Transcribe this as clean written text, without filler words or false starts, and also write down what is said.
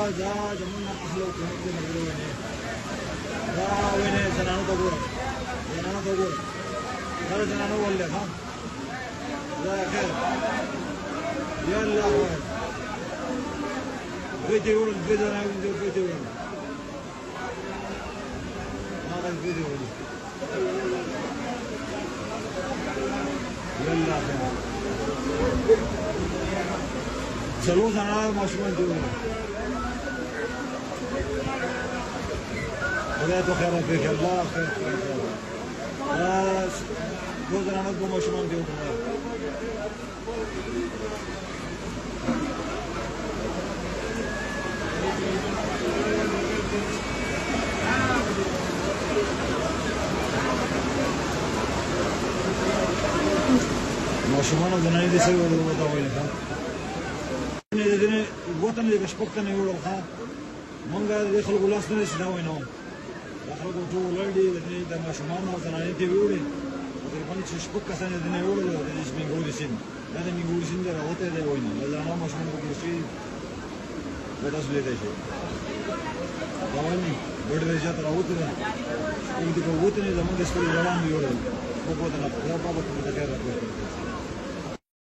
دا زمونږ اخلو کومې دې ملګرو ونې دا ونې زنانو ته ګوره دا زنانو ولې ها دا خیر يلا فيديو الفيديو انا عندي فيديو هذا الفيديو يلا چلو زنا ماشومان دی خدای تو خیر وکړي الله خیر بس دو زنا نو ماشومان دی ماشومان زنانه دي سوي ولا وتا ولا ها دې وطن دې بشپکتنه یو ښه مونږه د خلکو لاس نه شي دا وینم دا خلکو ټول لړدي د ماشومان او زنانه دي ویوري د باندې چې شپک کسانه دې نه ویوري د دې میګوري سین دا د میګوري سین دا وته دی وینم دا زنانه ماشومان کو شي دا تاسو دې شي دا ونی ډېر ځات راوته ده دې کو وته نه زمونږ د سپورت روان یو په کوته نه دا په کومه ځای راځي